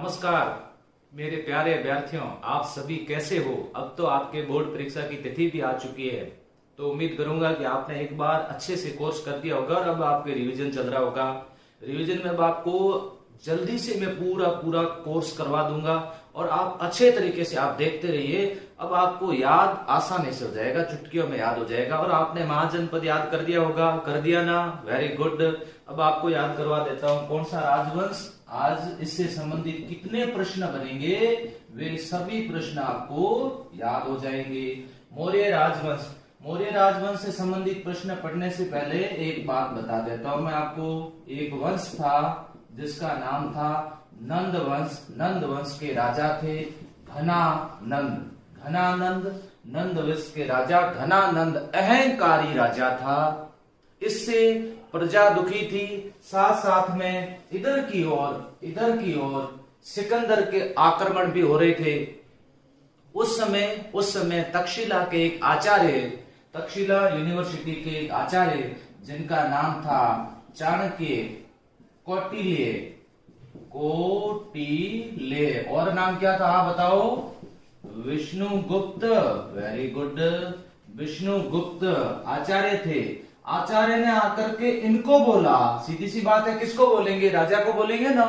नमस्कार मेरे प्यारे अभ्यर्थियों, आप सभी कैसे हो। अब तो आपके बोर्ड परीक्षा की तिथि भी आ चुकी है, तो उम्मीद करूंगा कि आपने एक बार अच्छे से कोर्स कर दिया होगा और अब आपके रिवीजन चल रहा होगा। रिवीजन में अब आपको जल्दी से मैं पूरा पूरा कोर्स करवा दूंगा और आप अच्छे तरीके से आप देखते रहिए। अब आपको याद आसानी से हो जाएगा, चुटकियों में याद हो जाएगा। और आपने महाजनपद याद कर दिया होगा, कर दिया ना, वेरी गुड। अब आपको याद करवा देता हूँ कौन सा राजवंश, आज इससे संबंधित कितने प्रश्न बनेंगे वे सभी प्रश्न आपको याद हो जाएंगे। मौर्य राजवंश, मौर्य राजवंश से संबंधित प्रश्न पढ़ने से पहले एक बात बता देता हूं मैं आपको। एक वंश था जिसका नाम था नंद वंश। नंद वंश के राजा थे घनानंद। घनानंद नंद वंश के राजा घनानंद अहंकारी राजा था। इससे प्रजा दुखी थी, साथ साथ में इधर की ओर सिकंदर के आक्रमण भी हो रहे थे। उस समय तक्षशिला के एक आचार्य, तक्षशिला यूनिवर्सिटी के एक आचार्य जिनका नाम था चाणक्य, कौटिल्य और नाम क्या था आप बताओ? विष्णुगुप्त, वेरी गुड, विष्णुगुप्त आचार्य थे। आचार्य ने आकर के इनको बोला, सीधी सी बात है, किसको बोलेंगे? राजा को बोलेंगे ना।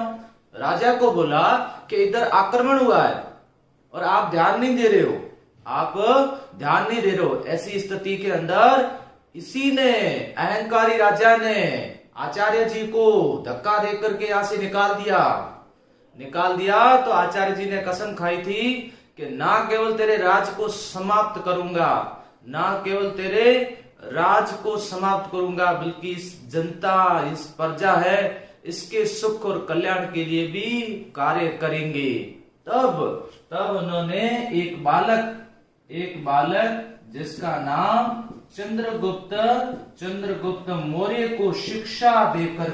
राजा को बोला कि इधर आक्रमण हुआ है और आप ध्यान नहीं दे रहे हो, आप ध्यान नहीं दे रहे हो। ऐसी स्थिति के अंदर इसी ने, अहंकारी राजा ने आचार्य जी को धक्का देकर के यहां से निकाल दिया। तो आचार्य जी ने कसम खाई थी कि ना केवल तेरे राज को समाप्त करूंगा, ना केवल तेरे राज को समाप्त करूंगा, बल्कि इस जनता, इस प्रजा है, इसके सुख और कल्याण के लिए भी कार्य करेंगे। तब उन्होंने एक बालक जिसका नाम चंद्रगुप्त मौर्य को शिक्षा देकर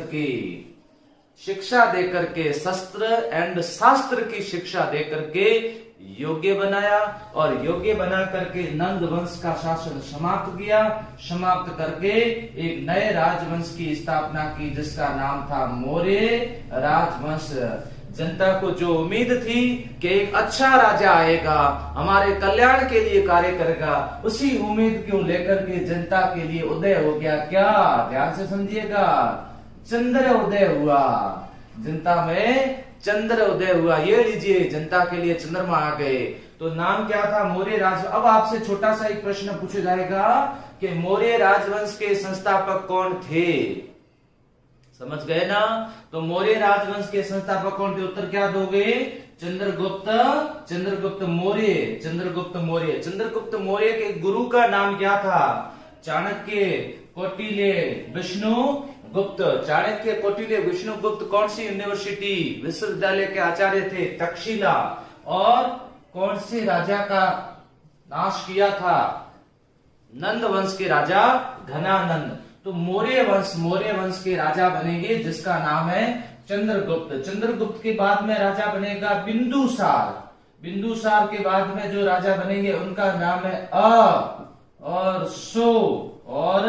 के शस्त्र एंड शास्त्र की शिक्षा देकर के योग्य बनाया और योग्य बना करके नंद वंश का शासन समाप्त करके एक नए राजवंश की स्थापना की जिसका नाम था मौर्य राजवंश। जनता को जो उम्मीद थी कि एक अच्छा राजा आएगा, हमारे कल्याण के लिए कार्य करेगा, उसी उम्मीद को लेकर के जनता के लिए उदय हो गया। क्या? ध्यान से समझिएगा, चंद्र उदय हुआ, जनता में चंद्र उदय हुआ। ये लीजिए, जनता के लिए चंद्रमा आ गए। तो नाम क्या था? मौर्य राजवंश। अब आपसे छोटा सा एक प्रश्न पूछा जाएगा कि मौर्य राजवंश के संस्थापक कौन थे? समझ गए ना? तो मौर्य राजवंश के संस्थापक कौन थे? उत्तर क्या दोगे? चंद्रगुप्त मौर्य। चंद्रगुप्त मौर्य के गुरु का नाम क्या था? चाणक्य, कौटिल्य, विष्णुगुप्त। चाणक्य, कौटिल्य, विष्णुगुप्त कौन सी यूनिवर्सिटी, विश्वविद्यालय के आचार्य थे? तक्षशिला। और कौन से राजा का नाश किया था? नंद वंश के राजा घनानंद। तो मौर्य वंश के राजा बनेंगे जिसका नाम है चंद्रगुप्त। चंद्रगुप्त के बाद में राजा बनेगा बिंदुसार के बाद में जो राजा बनेंगे उनका नाम है और सो और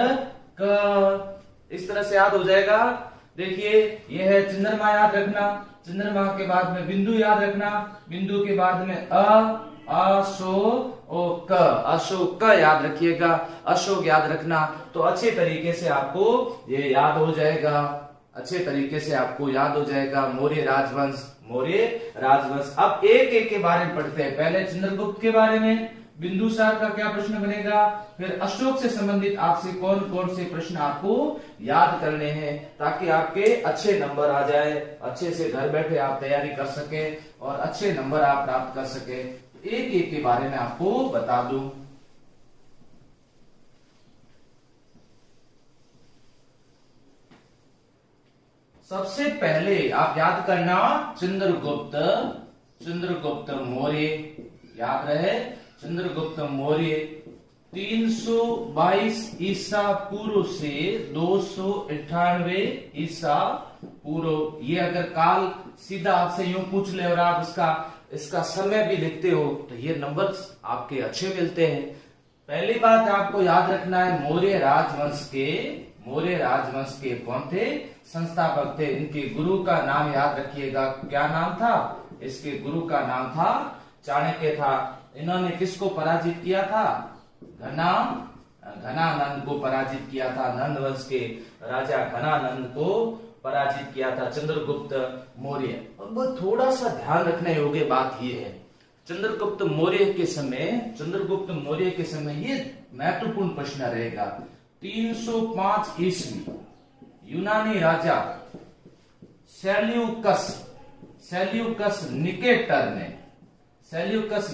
क। इस तरह से याद हो जाएगा। देखिए, यह है चंद्रमा, याद रखना। चंद्रमा के बाद में बिंदु याद रखना, बिंदु के बाद में अशोक याद रखिएगा, अशोक याद रखना। तो अच्छे तरीके से आपको ये याद हो जाएगा, मौर्य राजवंश। अब एक एक के बारे में पढ़ते हैं। पहले चंद्रगुप्त के बारे में, बिंदुसार का क्या प्रश्न बनेगा, फिर अशोक से संबंधित आपसे कौन कौन से प्रश्न आपको याद करने हैं ताकि आपके अच्छे नंबर आ जाए, अच्छे से घर बैठे आप तैयारी कर सके और अच्छे नंबर आप प्राप्त कर सके। एक एक के बारे में आपको बता दूं। सबसे पहले आप याद करना, चंद्रगुप्त मौर्य, याद रहे, चंद्रगुप्त मौर्य 322 ईसा पूर्व से 298 ईसा पूर्व। ये अगर काल सीधा आपसे यूं पूछ ले और आप इसका समय भी लिखते हो तो ये नंबर आपके अच्छे मिलते हैं। पहली बात आपको याद रखना है, मौर्य मौर्य राजवंश के कौन थे? संस्थापक थे। इनके गुरु का नाम याद रखिएगा, क्या नाम था? इसके गुरु का नाम था चाणक्य था। इन्होंने किसको पराजित किया था? घनानंद को पराजित किया था। नंद वंश के राजा घनानंद को पराजित किया था चंद्रगुप्त मौर्य। अब थोड़ा सा ध्यान रखने योग्य बात यह है, चंद्रगुप्त मौर्य के समय ये महत्वपूर्ण प्रश्न रहेगा। 305 ईस्वी यूनानी राजा सेल्यूकस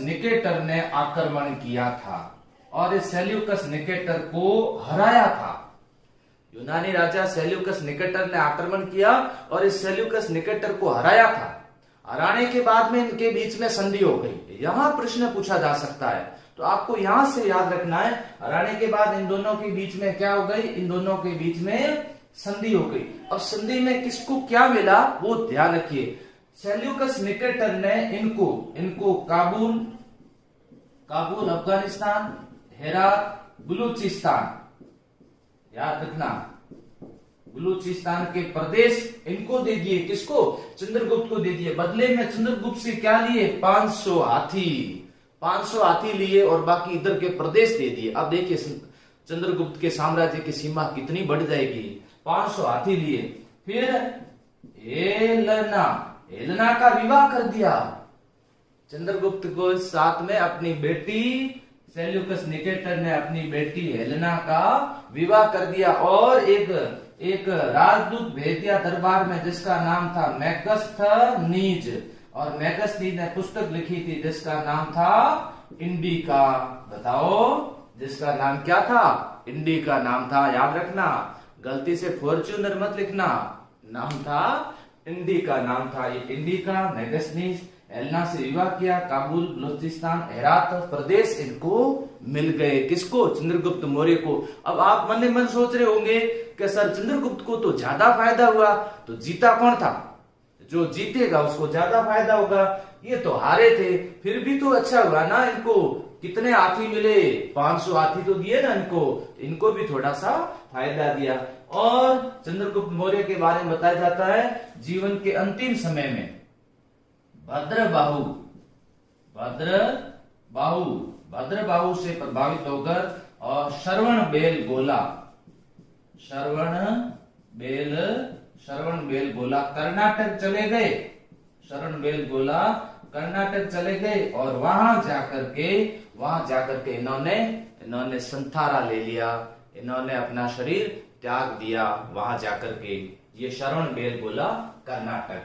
निकेटर ने आक्रमण किया था और इस सेल्यूकस निकेटर को हराया था। यूनानी राजा सेल्यूकस निकेटर ने आक्रमण किया और इस सेल्यूकस निकेटर को हराया था। हराने के बाद में इनके बीच में संधि हो गई। यहां प्रश्न पूछा जा सकता है, तो आपको यहां से याद रखना है, हराने के बाद इन दोनों के बीच में क्या हो गई? इन दोनों के बीच में संधि हो गई। अब संधि में किसको क्या मिला वो ध्यान रखिए। सेल्यूकस निकेटर ने इनको काबुल अफगानिस्तान, हेरात बलूचिस्तान, याद रखना, बलूचिस्तान के प्रदेश इनको दे दिए। किसको? चंद्रगुप्त को दे दिए। बदले में चंद्रगुप्त से क्या लिए? 500 हाथी लिए और बाकी इधर के प्रदेश दे दिए। अब देखिए चंद्रगुप्त के साम्राज्य की सीमा कितनी बढ़ जाएगी। 500 हाथी लिए। फिर हेलेना का विवाह कर दिया। चंद्रगुप्त को साथ में अपनी बेटी सेल्यूकस निकेटर ने अपनी बेटी हेलेना का विवाह कर दिया और एक राजदूत भेज दिया दरबार में जिसका नाम था मैगस्थनीज। और मैगस्थनीज ने पुस्तक लिखी थी जिसका नाम था इंडिका। बताओ, जिसका नाम क्या था? इंडिका नाम था। याद रखना, गलती से फॉर्च्यूनर मत लिखना, नाम था इंडिका नाम था। ये इंडिका, मैगस्थनीज, हेलेना से विवाह किया। काबुल, बलूचिस्तान, हेरात प्रदेश इनको मिल गए। किसको? चंद्रगुप्त मौर्य को। अब आप मन ही मन सोच रहे होंगे कि सर चंद्रगुप्त को तो ज्यादा फायदा हुआ, तो जीता कौन था? जो जीतेगा उसको ज्यादा फायदा होगा। ये तो हारे थे, फिर भी तो अच्छा हुआ ना। इनको कितने हाथी मिले? 500 हाथी तो दिए ना इनको भी थोड़ा सा फायदा दिया। और चंद्रगुप्त मौर्य के बारे में बताया जाता है, जीवन के अंतिम समय में भद्रबाहु से प्रभावित होकर और श्रवणबेलगोला कर्नाटक चले गए और वहां जाकर के इन्होंने संथारा ले लिया। इन्होंने अपना शरीर त्याग दिया वहां जाकर के। ये श्रवणबेलगोला कर्नाटक।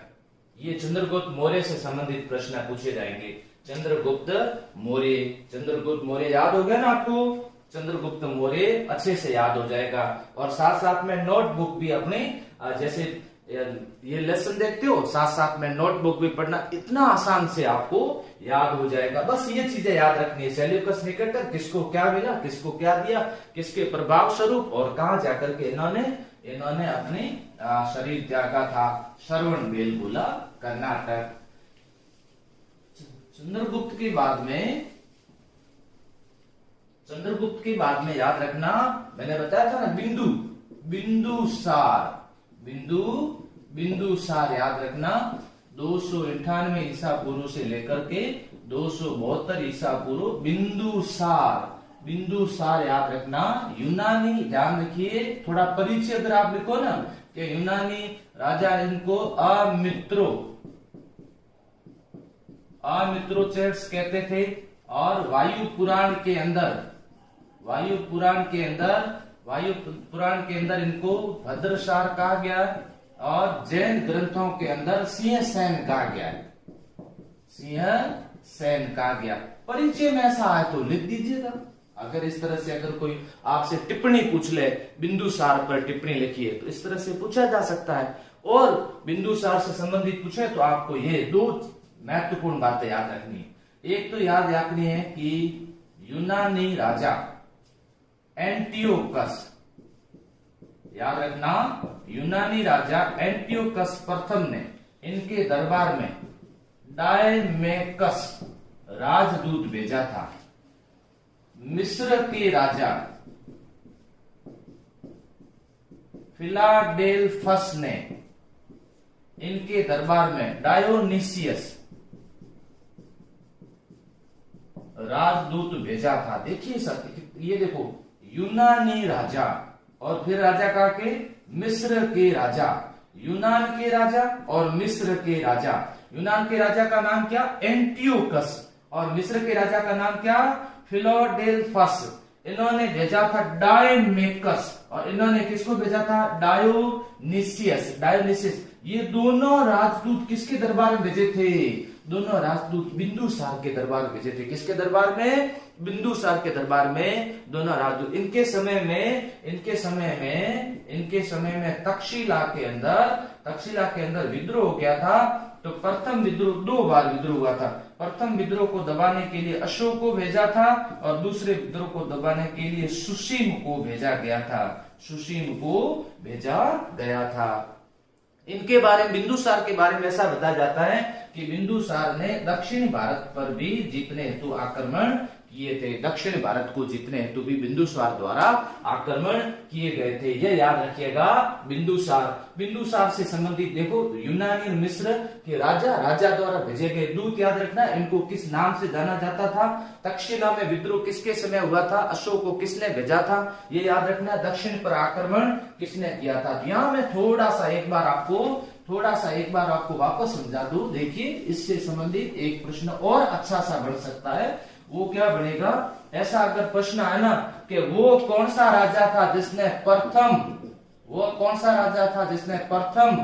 ये चंद्रगुप्त मौर्य से संबंधित प्रश्न पूछे जाएंगे। चंद्रगुप्त मौर्य याद हो गया ना आपको? चंद्रगुप्त मौर्य अच्छे से याद हो जाएगा। और साथ साथ में नोटबुक भी अपने, जैसे ये लेसन देखते हो, साथ साथ में नोटबुक भी पढ़ना, इतना आसान से आपको याद हो जाएगा। बस ये चीजें याद रखनी है। सेल्यूकस निकेटर, किसको क्या मिला, किसको क्या दिया, किसके प्रभाव स्वरूप और कहां जाकर के इन्होंने अपने शरीर त्यागा था। श्रवणबेलगोला कर्नाटक। चंद्रगुप्त के बाद में याद रखना, मैंने बताया था ना बिंदुसार याद रखना। 298 ईसा पूर्व से लेकर के 272 ईसा पूर्व बिंदुसार याद रखना। यूनानी, ध्यान रखिए, थोड़ा परिचय अगर आप लिखो ना कि यूनानी राजा इनको अमित्रोचेट्स कहते थे। और वायु पुराण के अंदर इनको भद्रसार कहा गया और जैन ग्रंथों के अंदर सिंहसेन कहा गया। परिचय में ऐसा है तो लिख दीजिएगा। अगर इस तरह से अगर कोई आपसे टिप्पणी पूछ ले, बिंदुसार पर टिप्पणी लिखिए, तो इस तरह से पूछा जा सकता है। और बिंदुसार से संबंधित पूछे तो आपको ये 2 महत्वपूर्ण बातें याद रखनी है। एक तो याद रखनी है कि यूनानी राजा एंटियोकस, याद रखना, यूनानी राजा एंटियोकस प्रथम ने इनके दरबार में डायमेकस राजदूत भेजा था। मिस्र के राजा फिलाडेल्फस ने इनके दरबार में डायोनिसियस राजदूत भेजा था। देखिए सर, ये देखो, यूनानी राजा और फिर राजा का के मिस्र के राजा, यूनान के राजा और मिस्र के राजा। यूनान के राजा का नाम क्या? एंटियोकस। और मिस्र के राजा का नाम क्या? फिलाडेल्फस। इन्होंने भेजा था डायमेकस और इन्होंने किसको भेजा था? डायोनिसियस। डायोनिसियस। ये दोनों राजदूत किसके दरबार में भेजे थे? दोनों राजदूत बिंदुसार के दरबार में भेजे थे। किसके दरबार में? बिंदुसार के दरबार में दोनों राजदूत। इनके समय में तक्षशिला के अंदर विद्रोह हो गया था। तो प्रथम विद्रोह, 2 बार विद्रोह हुआ था। प्रथम विद्रोह को दबाने के लिए अशोक को भेजा था और दूसरे विद्रोह को दबाने के लिए सुसीम को भेजा गया था। इनके बारे में, बिंदुसार के बारे में ऐसा बताया जाता है कि बिंदुसार ने दक्षिण भारत पर भी जीतने हेतु आक्रमण किए थे। दक्षिण भारत को जीतने हेतु भी बिंदुसार द्वारा आक्रमण किए गए थे। यह याद रखिएगा। बिंदुसार से संबंधित देखो, यूनानी और मिस्र के राजा द्वारा भेजे गए दूत याद रखना। इनको किस नाम से जाना जाता था? तक्षशिला में विद्रोह किसके समय हुआ था? अशोक को किसने भेजा था? ये याद रखना। दक्षिण पर आक्रमण किसने किया था? यहाँ मैं थोड़ा सा एक बार आपको वापस समझा दूं। देखिए, इससे संबंधित एक प्रश्न और अच्छा सा बन सकता है। वो क्या बनेगा? ऐसा अगर प्रश्न आए ना कि वो कौन सा राजा था जिसने प्रथम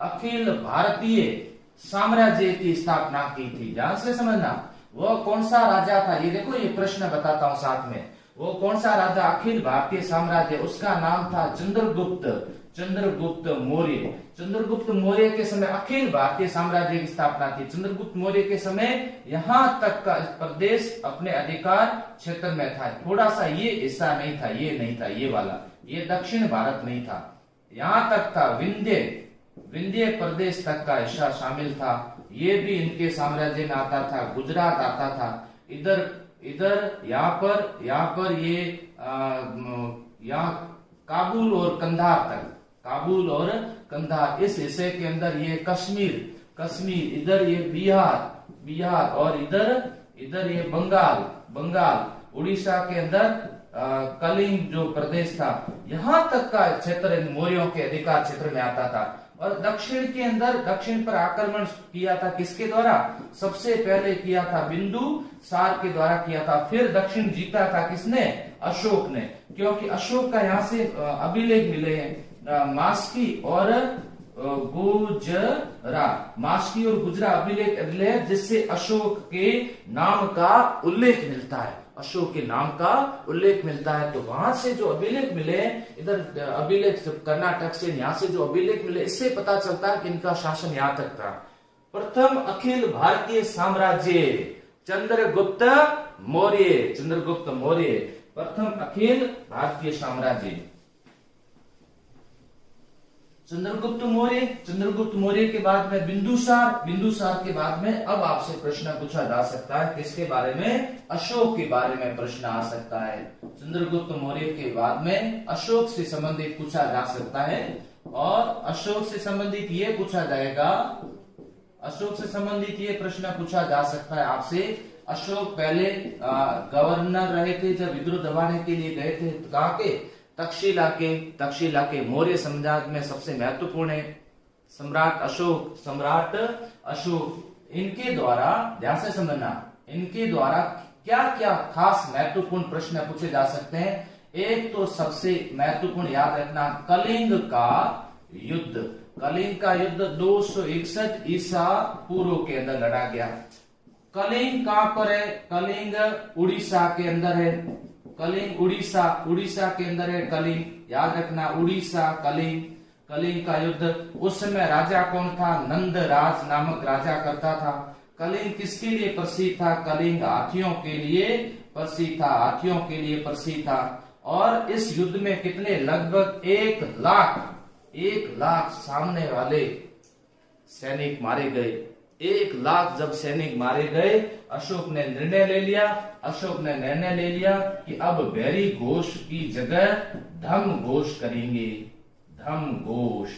अखिल भारतीय साम्राज्य की स्थापना की थी? ध्यान से समझना, वो कौन सा राजा था। ये देखो, ये प्रश्न बताता हूं साथ में। वो कौन सा राजा अखिल भारतीय साम्राज्य, उसका नाम था चंद्रगुप्त मौर्य के समय अखिल भारतीय साम्राज्य की स्थापना थी। चंद्रगुप्त मौर्य के समय यहां तक का प्रदेश अपने अधिकार क्षेत्र में था। थोड़ा सा ये हिस्सा नहीं था, ये वाला, ये दक्षिण भारत नहीं था, यहां तक था, विंध्य प्रदेश तक का हिस्सा शामिल था। ये भी इनके साम्राज्य में आता था। गुजरात आता था। इधर यहाँ पर ये यहाँ काबुल और कंधार इस हिस्से के अंदर ये कश्मीर, इधर ये बिहार और इधर ये बंगाल, उड़ीसा के अंदर कलिंग जो प्रदेश था, यहाँ तक का क्षेत्र इन मौर्यों के अधिकार क्षेत्र में आता था। और दक्षिण पर आक्रमण किया था किसके द्वारा? सबसे पहले किया था बिंदुसार के द्वारा किया था। फिर दक्षिण जीता था किसने? अशोक ने। क्योंकि अशोक का यहाँ से अभिलेख मिले हैं, मास्की और गुजरा अभिलेख, जिससे अशोक के नाम का उल्लेख मिलता है। तो वहां से जो अभिलेख मिले, इधर अभिलेख कर्नाटक से, यहाँ से जो अभिलेख मिले, इससे पता चलता है कि इनका शासन यहाँ तक था। प्रथम अखिल भारतीय साम्राज्य चंद्रगुप्त मौर्य, प्रथम अखिल भारतीय साम्राज्य चंद्रगुप्त मौर्य के बाद में बिंदुसार के बाद में अब आपसे प्रश्न पूछा जा सकता है किसके बारे में? अशोक के बारे में प्रश्न आ सकता है। चंद्रगुप्त मौर्य के बाद में अशोक से संबंधित पूछा जा सकता है। और अशोक से संबंधित ये पूछा जाएगा, अशोक से संबंधित ये प्रश्न पूछा जा सकता है आपसे। अशोक पहले गवर्नर रहे थे जब विद्रोह दबाने के लिए गए थे, कहाँ के? तक्षशिला के मौर्य साम्राज्य में सबसे महत्वपूर्ण है सम्राट अशोक। इनके द्वारा, ध्यान से समझना, इनके द्वारा क्या क्या खास महत्वपूर्ण प्रश्न पूछे जा सकते हैं। एक तो सबसे महत्वपूर्ण याद रखना, कलिंग का युद्ध 261 ईसा पूर्व के अंदर लड़ा गया। कलिंग कहां पर है? कलिंग उड़ीसा के अंदर है। उड़ीसा के अंदर है कलिंग, याद रखना, उड़ीसा कलिंग का युद्ध। उस समय राजा कौन था? नंदराज नामक राजा करता था। कलिंग किसके लिए प्रसिद्ध था? कलिंग हाथियों के लिए प्रसिद्ध था। और इस युद्ध में कितने? लगभग 1 लाख सामने वाले सैनिक मारे गए। 1,00,000 जब सैनिक मारे गए, अशोक ने निर्णय ले लिया, अशोक ने निर्णय ले लिया कि अब भैरी घोष की जगह धम घोष करेंगे। धम घोष,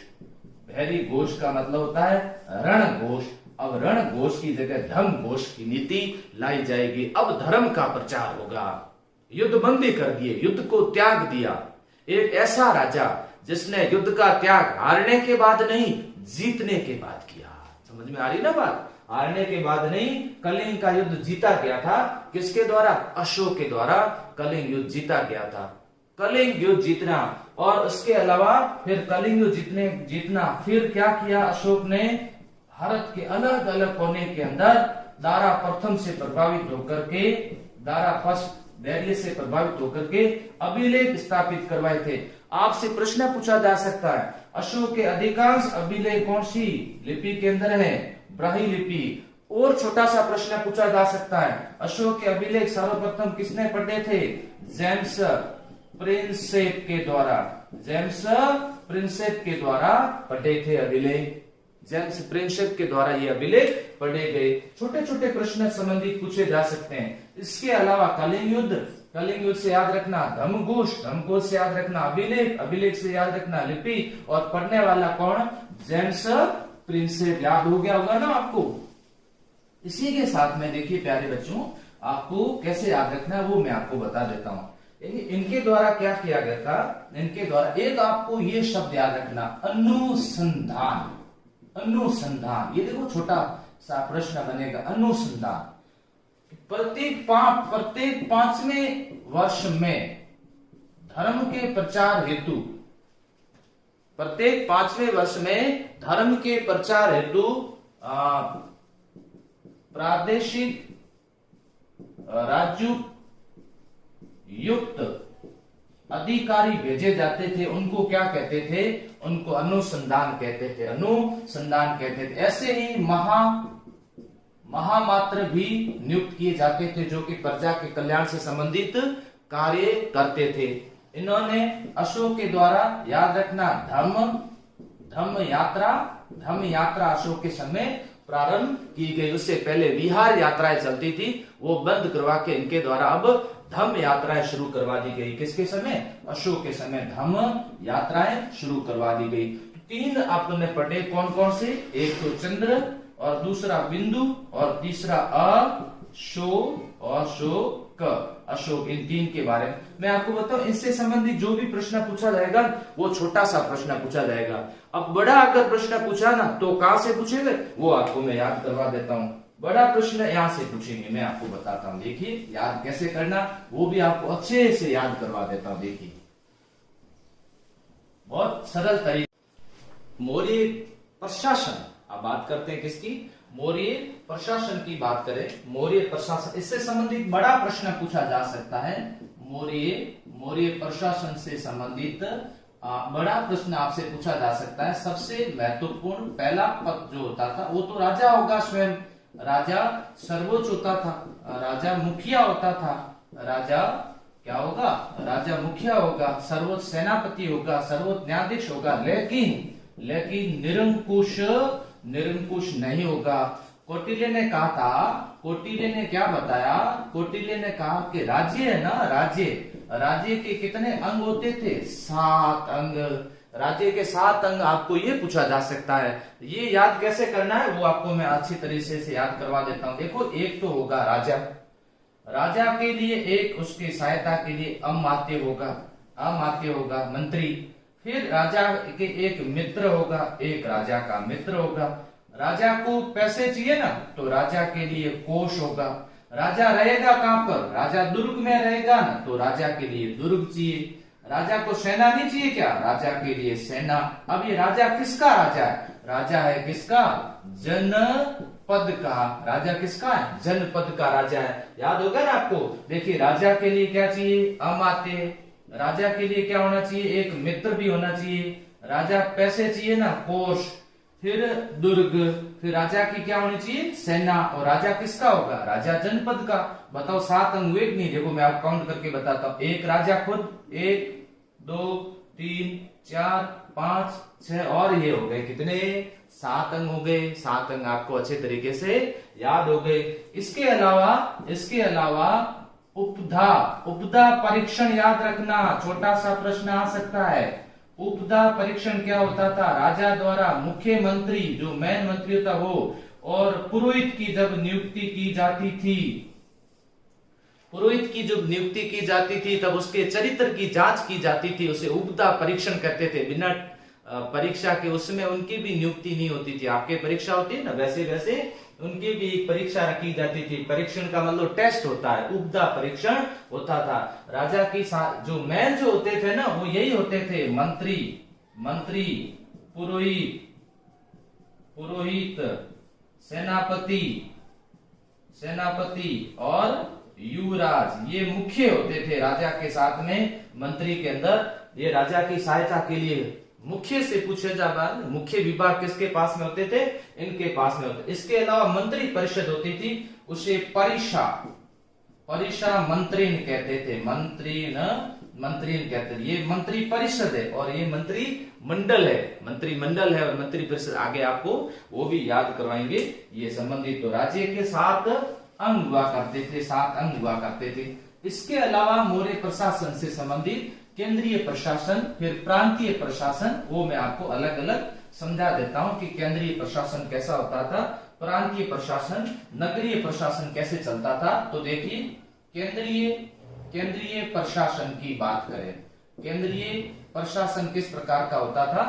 भैरी घोष का मतलब होता है रण घोष। अब रण घोष की जगह धम घोष की नीति लाई जाएगी। अब धर्म का प्रचार होगा। युद्ध बंदी कर दिए, युद्ध को त्याग दिया। एक ऐसा राजा जिसने युद्ध का त्याग हारने के बाद नहीं, जीतने के बाद किया। समझ में आ रही ना बात? हारने के बाद नहीं, कलिंग का युद्ध जीता गया था। किसके द्वारा? अशोक के द्वारा कलिंग युद्ध जीता गया था। कलिंग युद्ध जीतना और उसके अलावा फिर कलिंग युद्ध जीतना फिर क्या किया अशोक ने? भारत के अलग अलग कोने के अंदर दारा प्रथम से प्रभावित होकर के, दारा फर्स्ट वैरिय से प्रभावित होकर के अभिलेख स्थापित करवाए थे। आपसे प्रश्न पूछा जा सकता है, अशोक के अधिकांश अभिलेख कौन सी लिपि के अंदर है? ब्राह्मी लिपि। और छोटा सा प्रश्न पूछा जा सकता है, अशोक के अभिलेख सर्वप्रथम किसने पढ़े थे? जेम्स प्रिंसेप के द्वारा। जेम्स प्रिंसेप के द्वारा पढ़े थे अभिलेख। जेम्स प्रिंसेप के द्वारा ये अभिलेख पढ़े गए। छोटे छोटे प्रश्न संबंधित पूछे जा सकते हैं। इसके अलावा कलिंग युद्ध, कलिंग युद्ध से याद रखना धमघोष, धमघोष से याद रखना अभिलेख, अभिलेख से याद रखना लिपि, और पढ़ने वाला कौन? James Prinsep. याद हो गया होगा ना आपको? इसी के साथ में देखिए प्यारे बच्चों, आपको कैसे याद रखना है वो मैं आपको बता देता हूँ। इनके द्वारा क्या किया गया था? इनके द्वारा एक आपको ये शब्द याद रखना, अनुसंधान। अनुसंधान, ये देखो छोटा सा प्रश्न बनेगा, अनुसंधान। प्रत्येक 5वें वर्ष में धर्म के प्रचार हेतु, प्रत्येक 5वें वर्ष में धर्म के प्रचार हेतु प्रादेशिक राज्य युक्त अधिकारी भेजे जाते थे। उनको क्या कहते थे? उनको अनुसंधान कहते थे। अनुसंधान कहते थे। ऐसे ही महामात्र भी नियुक्त किए जाते थे जो कि प्रजा के कल्याण से संबंधित कार्य करते थे। इन्होंने अशोक के द्वारा याद रखना धम्म यात्रा अशोक के समय प्रारंभ की गई। उससे पहले विहार यात्राएं चलती थी, वो बंद करवा के इनके द्वारा अब धम्म यात्राएं शुरू करवा दी गई। किसके समय? अशोक के समय धम्म यात्राएं शुरू करवा दी गई। 3 आपने पढ़े, कौन कौन से? एक तो चंद्र, और दूसरा बिंदु, और तीसरा अशोक। इन 3 के बारे में मैं आपको बताऊं। इससे संबंधित जो भी प्रश्न पूछा जाएगा वो छोटा सा प्रश्न पूछा जाएगा। अब बड़ा अगर प्रश्न पूछा ना तो कहां से पूछेंगे वो आपको मैं याद करवा देता हूं। बड़ा प्रश्न यहां से पूछेंगे, मैं आपको बताता हूं। देखिए याद कैसे करना वो भी आपको अच्छे से याद करवा देता हूं। देखिए बहुत सरल तरीके। मौर्य प्रशासन, अब बात करते हैं किसकी? मौर्य प्रशासन की बात करें। मौर्य प्रशासन, इससे संबंधित बड़ा प्रश्न पूछा जा सकता है। मौर्य प्रशासन से संबंधित बड़ा प्रश्न आपसे पूछा जा सकता है। सबसे महत्वपूर्ण पहला पद जो होता था वो तो राजा होगा स्वयं। राजा सर्वोच्च होता था, राजा मुखिया होता था। राजा क्या होगा? राजा मुखिया होगा, सर्वोच्च सेनापति होगा, सर्वोच्च न्यायाधीश होगा, लेकिन निरंकुश नहीं होगा। कौटिल्य ने कहा था, कौटिल्य ने क्या बताया? कौटिल्य ने कहा कि राज्य है ना, राज्य के कितने अंग होते थे? 7 अंग। राज्य के 7 अंग आपको ये पूछा जा सकता है। ये याद कैसे करना है वो आपको मैं अच्छी तरीके से याद करवा देता हूं। देखो एक तो होगा राजा के लिए, एक उसकी सहायता के लिए अमात्य होगा मंत्री। फिर राजा के एक मित्र होगा, एक राजा का मित्र होगा। राजा को पैसे चाहिए ना तो राजा के लिए कोष होगा। राजा रहेगा कहां पर? राजा दुर्ग में रहेगा ना तो राजा के लिए दुर्ग चाहिए। राजा को सेना नहीं चाहिए क्या? राजा के लिए सेना। अब ये राजा किसका राजा है? राजा है किसका? जनपद का। राजा किसका है? जनपद का राजा है। याद होगा ना आपको? देखिए राजा के लिए क्या चाहिए? अमात्य। राजा के लिए क्या होना चाहिए? एक मित्र भी होना चाहिए। राजा पैसे चाहिए ना, कोष। फिर दुर्ग। फिर राजा की क्या होनी चाहिए? सेना। और राजा किसका होगा? राजा जनपद का। बताओ 7 अंग हुए कि नहीं? देखो मैं आप काउंट करके बताता हूं। एक राजा खुद, 1 2 3 4 5 6 और ये हो गए कितने 7 अंक हो गए। 7 अंक आपको अच्छे तरीके से याद हो गए। इसके अलावा उपधा उपधा परीक्षण याद रखना, छोटा सा प्रश्न आ सकता है। उपधा परीक्षण क्या होता था? राजा द्वारा मुख्यमंत्री जो मेन मंत्री होता वो और पुरोहित की जब नियुक्ति की जाती थी, पुरोहित की जब नियुक्ति की जाती थी तब उसके चरित्र की जांच की जाती थी, उसे उपधा परीक्षण कहते थे। बिना परीक्षा के उसमें उनकी भी नियुक्ति नहीं होती थी। आपके परीक्षा होती है ना, वैसे वैसे उनकी भी एक परीक्षा रखी जाती थी। परीक्षण का मतलब टेस्ट होता है, उपधा परीक्षण होता था। राजा की जो मैन जो होते थे ना वो यही होते थे, मंत्री पुरोहित सेनापति और युवराज, ये मुख्य होते थे राजा के साथ में। मंत्री के अंदर ये राजा की सहायता के लिए मुख्य से पूछे जा बात, मुख्य विभाग किसके पास में होते थे? इनके पास में होते। इसके अलावा मंत्री परिषद होती थी, उसे परिषा मंत्रीन कहते थे। मंत्रीन कहते थे। ये मंत्री परिषद है और ये मंत्री मंडल है और मंत्री परिषद आगे आपको वो भी याद करवाएंगे। ये संबंधित तो राज्य के 7 अंग हुआ करते थे। इसके अलावा मौर्य प्रशासन से संबंधित केंद्रीय प्रशासन, फिर प्रांतीय प्रशासन, वो मैं आपको अलग अलग समझा देता हूं कि केंद्रीय प्रशासन कैसा होता था, प्रांतीय प्रशासन, नगरीय प्रशासन कैसे चलता था। तो देखिए केंद्रीय प्रशासन की बात करें, केंद्रीय प्रशासन किस प्रकार का होता था?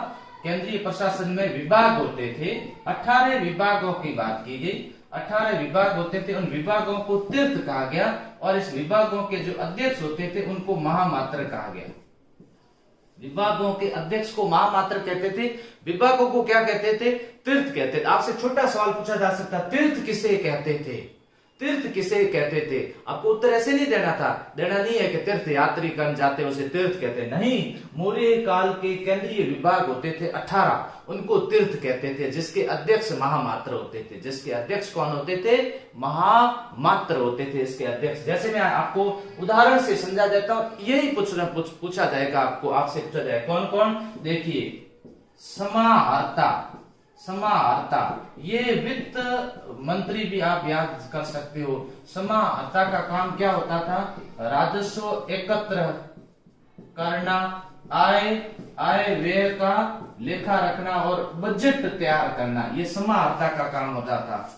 केंद्रीय प्रशासन में विभाग होते थे, 18 विभागों की बात की गई। 18 विभाग होते थे, उन विभागों को तीर्थ कहा गया और इस विभागों के जो अध्यक्ष होते थे उनको महामात्र कहा गया। विभागों के अध्यक्ष को महामात्र कहते थे, विभागों को क्या कहते थे? तीर्थ कहते थे। आपसे छोटा सवाल पूछा जा सकता, तीर्थ किसे कहते थे? आपको उत्तर ऐसे नहीं देना नहीं है कि तीर्थ यात्री कर्ण जाते उसे तीर्थ कहते, नहीं। मौर्य काल के केंद्रीय विभाग होते थे 18, उनको तीर्थ कहते थे, जिसके अध्यक्ष महामात्र होते थे। जिसके अध्यक्ष कौन होते थे? महामात्र होते थे इसके अध्यक्ष। जैसे मैं आपको उदाहरण से समझा देता हूं, यही पूछा जाएगा आपसे पूछा जाएगा। कौन कौन? देखिए, समाहर्ता, ये वित्त मंत्री भी आप याद कर सकते हो। समाहर्ता का काम क्या होता था? राजस्व एकत्र करना, आय व्यय का लेखा रखना और बजट तैयार करना, ये समाहर्ता का काम होता था।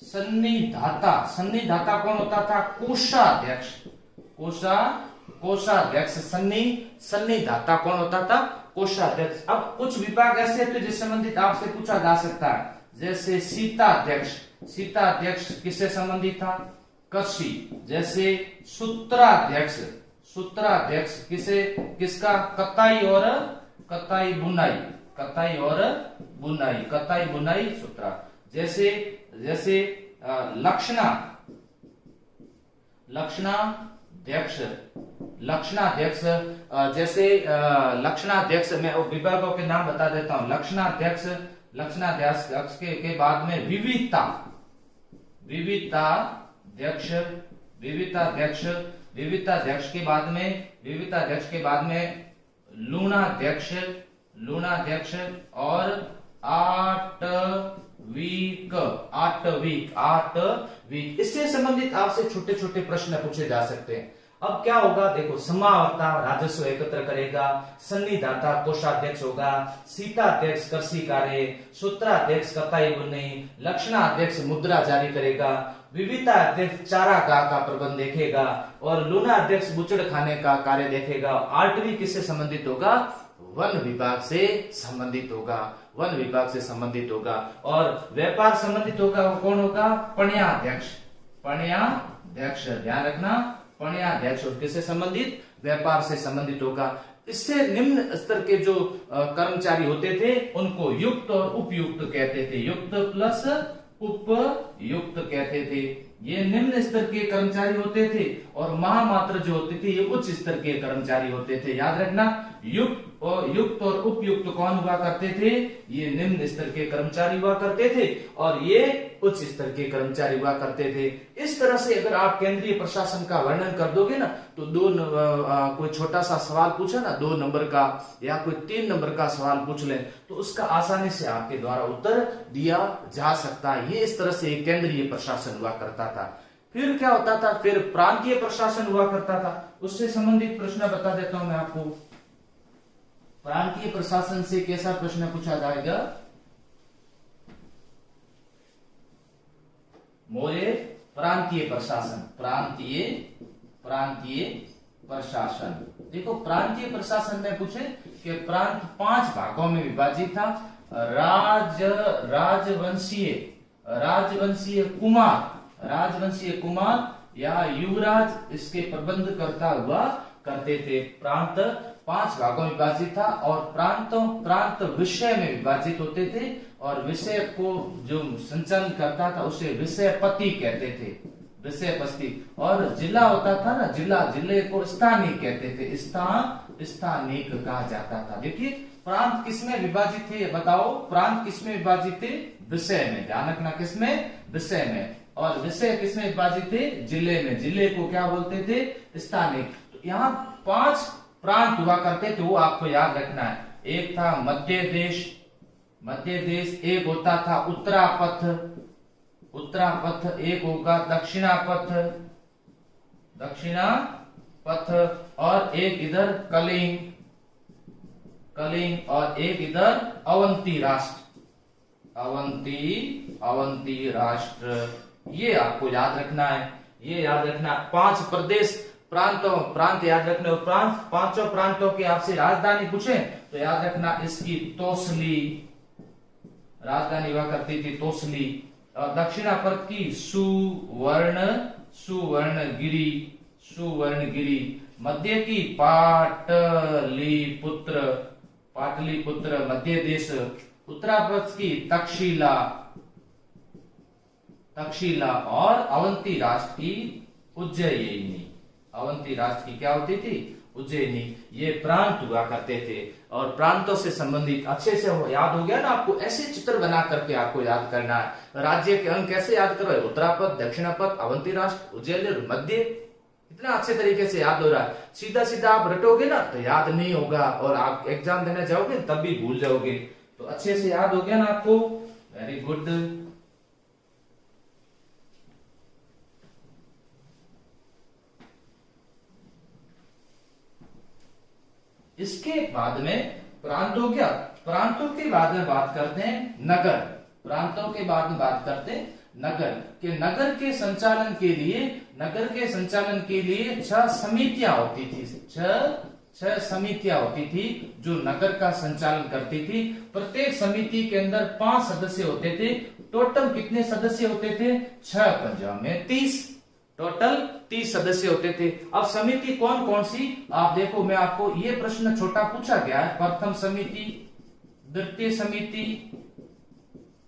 सन्निधाता कौन होता था? कोषाध्यक्ष। सन्निधाता कौन होता था? कोषाध्यक्ष। अब कुछ विभाग ऐसे थे जिस संबंधित आपसे पूछा जा सकता है, जैसे सीताध्यक्ष किससे संबंधित था? कृषि। जैसे सूत्राध्यक्ष किसका? कताई बुनाई सूत्रा। जैसे लक्षणाध्यक्ष मैं विभागों के नाम बता देता हूं। लक्षणाध्यक्ष के बाद में विविधाध्यक्ष के बाद में लूणाध्यक्ष और आटवीक। इससे संबंधित आपसे छोटे छोटे प्रश्न पूछे जा सकते हैं। अब क्या होगा? देखो, समाहर्ता राजस्व एकत्र करेगा, सन्निधाता कोषाध्यक्ष होगा, सीताध्यक्ष कृषि कार्य, सूत्राध्यक्ष कताई बुनाई, लक्षणाध्यक्ष मुद्रा जारी करेगा, विविधाध्यक्ष चारागाह का प्रबंध देखेगा और लूणाध्यक्ष बुचड़ खाने का कार्य देखेगा। आठवीं किससे संबंधित होगा? वन विभाग से संबंधित होगा। और व्यापार संबंधित होगा, वो कौन होगा? पण्याध्यक्ष। ध्यान रखना, पण्याध्यक्ष किससे संबंधित? व्यापार से संबंधित होगा। इससे निम्न स्तर के जो कर्मचारी होते थे उनको युक्त और उपयुक्त कहते थे। युक्त प्लस उपयुक्त कहते थे। ये निम्न स्तर के कर्मचारी होते थे और महामात्र जो होते थे ये उच्च स्तर के कर्मचारी होते थे। याद रखना, युक्त और युक्त और उपयुक्त कौन हुआ करते थे? ये निम्न स्तर के कर्मचारी हुआ करते थे और ये उच्च स्तर के कर्मचारी हुआ करते थे। इस तरह से अगर आप केंद्रीय प्रशासन का वर्णन कर दोगे ना तो कोई छोटा सा सवाल पूछा ना 2 नंबर का या कोई 3 नंबर का सवाल पूछ ले तो उसका आसानी से आपके द्वारा उत्तर दिया जा सकता है। ये इस तरह से केंद्रीय प्रशासन हुआ करता था। फिर क्या होता था? फिर प्रांतीय प्रशासन हुआ करता था। उससे संबंधित प्रश्न बता देता हूं मैं आपको। प्रांतीय प्रशासन से कैसा प्रश्न पूछा जाएगा? मोरे प्रांतीय प्रशासन, प्रांतीय प्रशासन। देखो प्रांतीय प्रशासन में पूछे कि प्रांत 5 भागों में विभाजित था। राजवंशीय कुमार या युवराज इसके प्रबंध करता हुआ करते थे। प्रांत 5 भागों में विभाजित था और प्रांत विषय में विभाजित होते थे और विषय को जो संचालन करता था उसे विषयपति कहते थे, विषयपति। और जिला होता था ना, जिले को स्थानिक कहते थे, स्थानिक कहा जाता था। देखिए प्रांत किसमें विभाजित थे बताओ? प्रांत किसमें विभाजित थे? विषय में। ध्यान रखना, किसमें? विषय में। और विषय किसमें विभाजित थे? जिले में। जिले को क्या बोलते थे? स्थानिक। तो यहाँ 5 प्रांत हुआ करते थे, वो आपको याद रखना है। एक था मध्य देश, एक होता था उत्तरापथ, एक होगा दक्षिणापथ, और एक इधर कलिंग, और एक इधर अवंती राष्ट्र। ये आपको याद रखना है, ये याद रखना। 5 प्रदेश प्रांत याद रखने। और पांचों प्रांतों की आपसे राजधानी पूछे तो याद रखना इसकी तोसली, राजधानी हुआ करती थी तोसली। और दक्षिणापथ की सुवर्णगिरी। मध्य की पाटलिपुत्र मध्य देश। उत्तरापथ की तक्षशिला और अवंती राष्ट्र की उज्जयिनी। अवंती राष्ट्र की क्या होती थी? उज्जयिनी। ये प्रांत हुआ करते थे। और प्रांतों से संबंधित अच्छे से याद हो गया ना आपको? ऐसे चित्र बना करके आपको याद करना है। राज्य के अंग कैसे याद करो? उत्तरापथ, दक्षिणापथ, अवंती राष्ट्र, उज्जैन और मध्य। इतना अच्छे तरीके से याद हो रहा है। सीधा आप रटोगे ना तो याद नहीं होगा और आप एग्जाम देने जाओगे तब भी भूल जाओगे। तो अच्छे से याद हो गया ना आपको? Very good. इसके बाद में प्रांतों के बाद में बात करते हैं नगर। प्रांतों के बाद में बात करते हैं नगर के संचालन के लिए 6 समितियां होती थी। 6 समितियां होती थी जो नगर का संचालन करती थी। प्रत्येक समिति के अंदर 5 सदस्य होते थे। टोटल कितने सदस्य होते थे? 6 पंजा में 30, टोटल 30 सदस्य होते थे। अब समिति कौन कौन सी आप देखो, मैं आपको ये प्रश्न छोटा पूछा गया है। प्रथम समिति, द्वितीय समिति,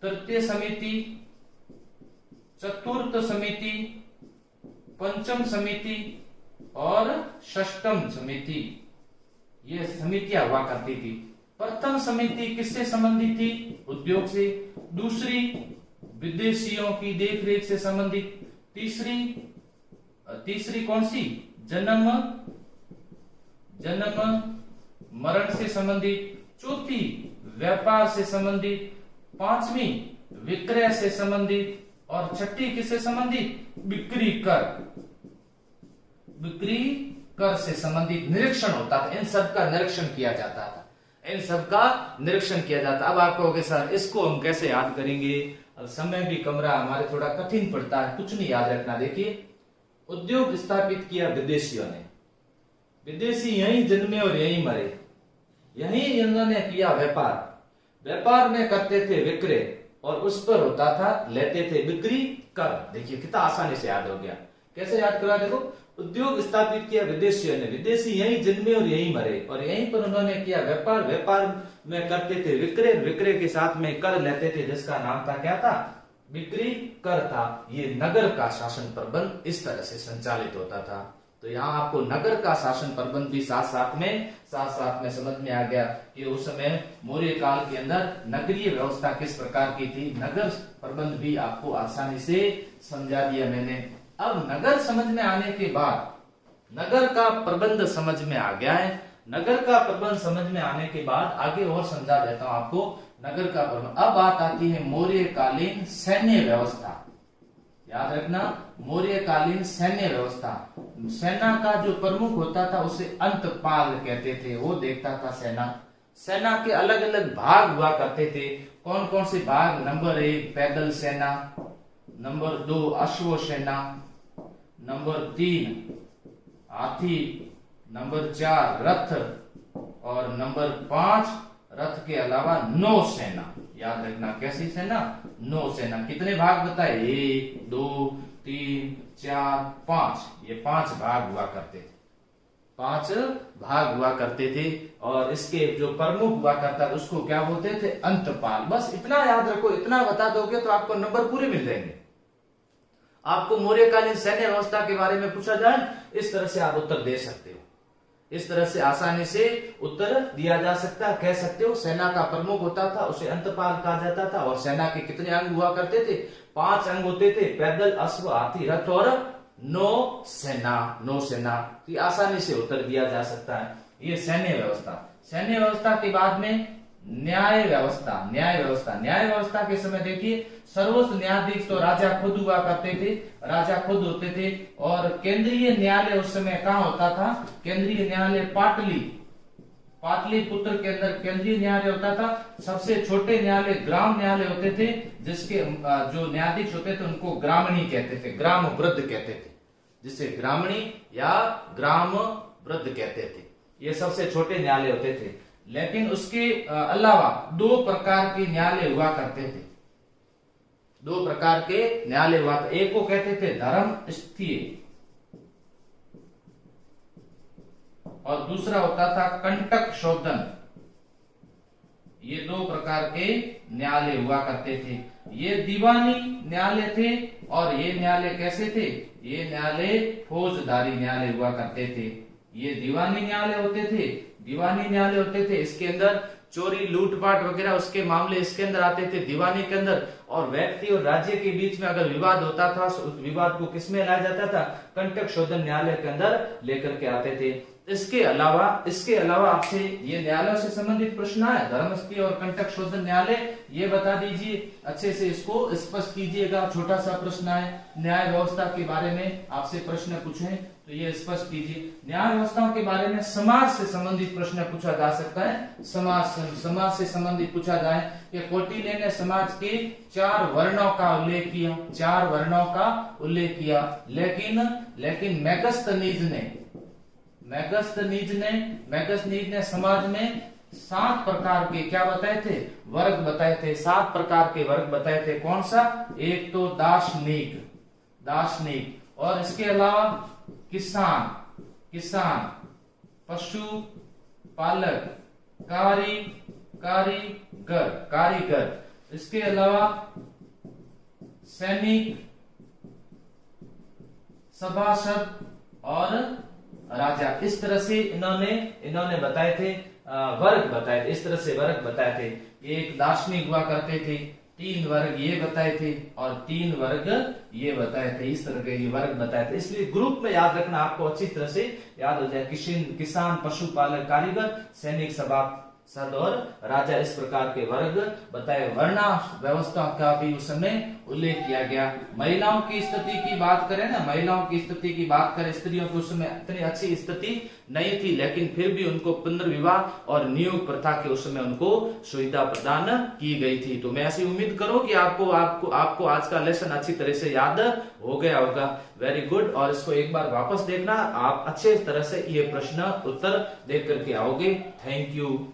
तृतीय समिति, चतुर्थ समिति, पंचम समिति और षष्टम समिति। ये समितियां हुआ करती थी। प्रथम समिति किससे संबंधित थी? उद्योग से। दूसरी विदेशियों की देखरेख से संबंधित। तीसरी कौन सी? जन्म मरण से संबंधित। चौथी व्यापार से संबंधित। 5वीं विक्रय से संबंधित। और 6ठी किससे संबंधित? बिक्री कर से संबंधित निरीक्षण होता था। इन सब का निरीक्षण किया जाता था। अब आप कहोगे सर इसको हम कैसे याद करेंगे? अब समय भी कम रहा, हमारे थोड़ा कठिन पड़ता है, कुछ नहीं याद रखना। देखिए उद्योग स्थापित किया विदेशियों ने। विदेशी यहीं जन्मे और यहीं मरे। यहीं इन्होंने किया व्यापार में करते थे विक्रय और उस पर होता था, लेते थे बिक्री कर। देखिए कितना आसानी से याद हो गया। कैसे याद करा? देखो उद्योग स्थापित किया विदेशियों ने। विदेशी यहीं जन्मे और यहीं मरे और यहीं पर उन्होंने किया व्यापार में करते थे विक्रय के साथ में कर लेते थे, जिसका नाम था क्या था? बिक्री कर था। ये नगर का शासन प्रबंध इस तरह से संचालित होता था। तो यहाँ आपको नगर का शासन प्रबंध भी साथ साथ में समझ में आ गया कि उस समय मौर्य काल के अंदर नगरीय व्यवस्था किस प्रकार की थी। नगर प्रबंध भी आपको आसानी से समझा दिया मैंने। अब नगर समझ में आने के बाद नगर का प्रबंध समझ में आ गया है। नगर का प्रबंध समझ में आने के बाद आगे और समझा देता हूं आपको नगर का प्रबंध। अब बात आती है मौर्यकालीन सैन्य व्यवस्था। याद रखना, मौर्यकालीन सैन्य व्यवस्था। सेना का जो प्रमुख होता था उसे अंतपाल कहते थे, वो देखता था सेना के अलग अलग भाग हुआ करते थे। कौन कौन से भाग? नंबर 1 पैदल सेना, नंबर 2 अश्व सेना, नंबर 3 हाथी, नंबर 4 रथ और नंबर 5 रथ के अलावा नौसेना। याद रखना, कैसी सेना? नौसेना। कितने भाग बताए? 1 2 3 4 5, ये 5 भाग हुआ करते थे। 5 भाग हुआ करते थे और इसके जो प्रमुख हुआ करता था उसको क्या बोलते थे? अंतपाल। बस इतना याद रखो, इतना बता दोगे तो आपको नंबर पूरे मिल जाएंगे। आपको मौर्यकालीन सैन्य व्यवस्था के बारे में पूछा जाए, इस तरह से आप उत्तर दे सकते हो। इस तरह से आसानी से उत्तर दिया जा सकता है। कह सकते हो सेना का प्रमुख होता था, उसे अंतपाल कहा जाता था। और सेना के कितने अंग हुआ करते थे? 5 अंग होते थे, पैदल, अश्व, हाथी, रथ और नौसेना। तो आसानी से उत्तर दिया जा सकता है। ये सैन्य व्यवस्था। सैन्य व्यवस्था के बाद में न्याय व्यवस्था के समय देखिए, सर्वोच्च न्यायाधीश तो राजा खुद हुआ करते थे, राजा खुद होते थे। और केंद्रीय न्यायालय उस समय कहाँ होता था? केंद्रीय न्यायालय पाटलिपुत्र के अंदर केंद्रीय न्यायालय होता था। सबसे छोटे न्यायालय ग्राम न्यायालय होते थे, जिसके जो न्यायाधीश होते थे उनको ग्रामणी कहते थे, ग्राम वृद्ध कहते थे, जिसे ग्रामणी या ग्राम वृद्ध कहते थे। ये सबसे छोटे न्यायालय होते थे। लेकिन उसके अलावा 2 प्रकार के न्यायालय हुआ करते थे। 2 प्रकार के न्यायालय हुआ। एक को कहते थे धर्म स्थीय और दूसरा होता था कंटक शोधन। ये 2 प्रकार के न्यायालय हुआ करते थे। ये दीवानी न्यायालय थे और ये न्यायालय कैसे थे? ये न्यायालय फौजदारी न्यायालय हुआ करते थे। ये दीवानी न्यायालय होते थे। इसके अंदर चोरी, लूटपाट वगैरह उसके मामले इसके अंदर आते थे, दीवानी के अंदर। और व्यक्ति और राज्य के बीच में अगर विवाद होता था, उस विवाद को किसमें लाया जाता था? कंटक शोधन न्यायालय के अंदर लेकर के आते थे। इसके अलावा आपसे ये न्यायालयों से संबंधित प्रश्न है, धर्मस्थली और कंटक शोधन न्यायालय, ये बता दीजिए, अच्छे से इसको स्पष्ट कीजिएगा। छोटा सा प्रश्न है, न्याय व्यवस्था के बारे में आपसे प्रश्न पूछे तो ये स्पष्ट कीजिए। न्याय व्यवस्थाओं के बारे में समाज से संबंधित प्रश्न पूछा जा सकता है। समाज से संबंधित पूछा जाए कि कौटिल्य ने समाज के 4 वर्णों का उल्लेख किया, 4 वर्णों का उल्लेख किया। लेकिन मैगस्थनीज ने समाज में 7 प्रकार के क्या बताए थे? वर्ग बताए थे। 7 प्रकार के वर्ग बताए थे। कौन सा? एक तो दार्शनिक, और इसके अलावा किसान, पशु पालक, कारीगर, इसके अलावा सैनिक, सभासद और राजा। इस तरह से इन्होंने बताए थे, वर्ग बताए थे। इस तरह से वर्ग बताए थे। एक दार्शनिक हुआ करते थे, 3 वर्ग ये बताए थे और 3 वर्ग ये बताए थे। इस तरह के ये वर्ग बताए थे। इसलिए ग्रुप में याद रखना, आपको अच्छी तरह से याद हो जाए। किसान, पशुपालक, कारीगर, सैनिक, सभासद और राजा, इस प्रकार के वर्ग बताए। वर्णा व्यवस्था का भी उस समय उल्लेख किया गया। महिलाओं की स्थिति की बात करें ना, स्त्रियों की उस समय इतनी अच्छी स्थिति नहीं थी, लेकिन फिर भी उनको पुनर्विवाह और नियोग प्रथा के उस समय उनको सुविधा प्रदान की गई थी। तो मैं ऐसी उम्मीद करूं कि आपको आज का लेसन अच्छी तरह से याद हो गया होगा। Very good. और इसको एक बार वापस देखना, आप अच्छे तरह से ये प्रश्न उत्तर देख करके आओगे। Thank you.